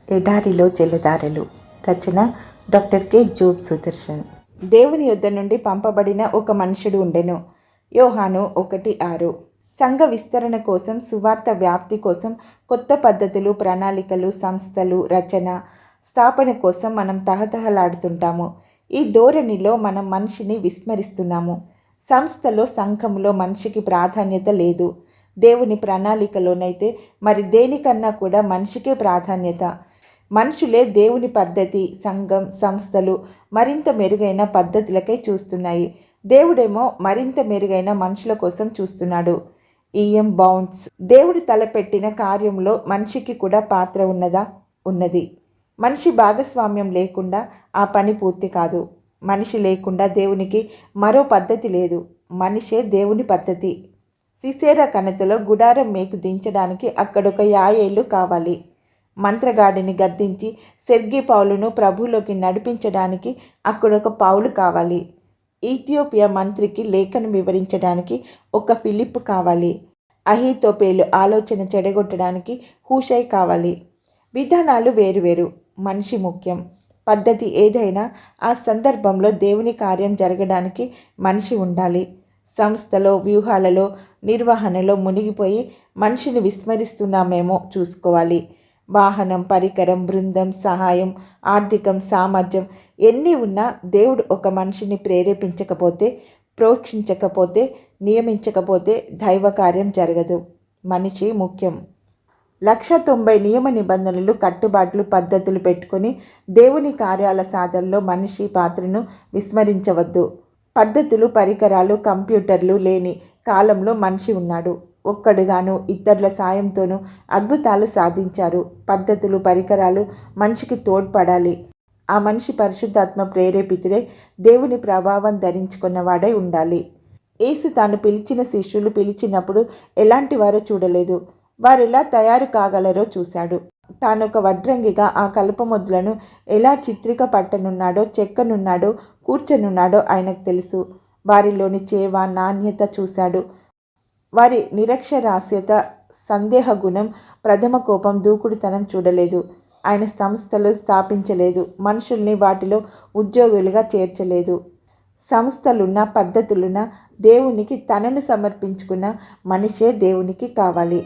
ఎడారిలో జలధారలు. రచన doctor K Job Sudarshan. దేవుని యొద్ద నుండి పంపబడిన ఒక మనుషుడు ఉండెను. యోహాను 1:6. సంఘ విస్తరణ కోసం, సువార్త వ్యాప్తి కోసం కొత్త పద్ధతులు, ప్రణాళికలు, సంస్థలు, రచన, స్థాపన కోసం మనం తహతహలాడుతుంటాము. ఈ ధోరణిలో మనం మనిషిని విస్మరిస్తున్నాము. సంస్థలో, సంఘంలో మనిషికి ప్రాధాన్యత లేదు. దేవుని ప్రణాళికలోనైతే మరి దేనికన్నా కూడా మనిషికే ప్రాధాన్యత. మనుషులే దేవుని పద్ధతి, సంఘం, సంస్థలు మరింత మెరుగైన పద్ధతులకై చూస్తున్నాయి. దేవుడేమో మరింత మెరుగైన మనుషుల కోసం చూస్తున్నాడు. EM bounds. దేవుడు తలపెట్టిన కార్యంలో మనిషికి కూడా పాత్ర ఉన్నదా? ఉన్నది. మనిషి భాగస్వామ్యం లేకుండా ఆ పని పూర్తి కాదు. మనిషి లేకుండా దేవునికి మరో పద్ధతి లేదు. మనిషే దేవుని పద్ధతి. సిసేరా కణతలో గుడారం మేకు దించడానికి అక్కడొక యాయేలు కావాలి. మంత్రగాడిని గద్దించి సెర్గి పౌలును ప్రభువులోకి నడిపించడానికి అక్కడొక పౌలు కావాలి. ఇథియోపియా మంత్రికి లేఖను వివరించడానికి ఒక ఫిలిప్ కావాలి. అహీతోపేలు ఆలోచన చెడగొట్టడానికి హూషై కావాలి. విధానాలు వేరువేరు, మనిషి ముఖ్యం. పద్ధతి ఏదైనా ఆ సందర్భంలో దేవుని కార్యం జరగడానికి మనిషి ఉండాలి. సంస్థలో, వ్యూహాలలో, నిర్వహణలో మునిగిపోయి మనిషిని విస్మరిస్తున్నామేమో చూసుకోవాలి. వాహనం, పరికరం, బృందం, సహాయం, ఆర్థికం, సామర్థ్యం ఎన్ని ఉన్నా దేవుడు ఒక మనిషిని ప్రేరేపించకపోతే, ప్రోక్షించకపోతే, నియమించకపోతే దైవ కార్యం జరగదు. మనిషి ముఖ్యం. 190 నియమ నిబంధనలు, కట్టుబాట్లు, పద్ధతులు పెట్టుకొని దేవుని కార్యాల సాధనలో మనిషి పాత్రను విస్మరించవద్దు. పద్ధతులు, పరికరాలు, కంప్యూటర్లు లేని కాలంలో మనిషి ఉన్నాడు. ఒక్కడుగాను ఇతరుల సాయంతోనూ అద్భుతాలు సాధించారు. పద్ధతులు, పరికరాలు మనిషికి తోడ్పడాలి. ఆ మనిషి పరిశుద్ధాత్మ ప్రేరేపితుడై దేవుని ప్రభావం ధరించుకున్నవాడై ఉండాలి. యేసు తాను పిలిచిన శిష్యులు పిలిచినప్పుడు ఎలాంటి వారో చూడలేదు. వారెలా తయారు కాగలరో చూశాడు. తానొక వడ్రంగిగా ఆ కలపమొద్దులను ఎలా చిత్రిక పట్టనున్నాడో, చెక్కనున్నాడో, కూర్చనున్నాడో ఆయనకు తెలుసు. వారిలోని చేవ, నాణ్యత చూశాడు. వారి నిరక్షరాస్యత, సందేహ గుణం, ప్రథమ కోపం, దూకుడుతనం చూడలేదు. ఆయన సంస్థలు స్థాపించలేదు. మనుషుల్ని వాటిలో ఉద్యోగులుగా చేర్చలేదు. సంస్థలున్న, పద్ధతులున్న దేవునికి తనను సమర్పించుకున్న మనిషే దేవునికి కావాలి.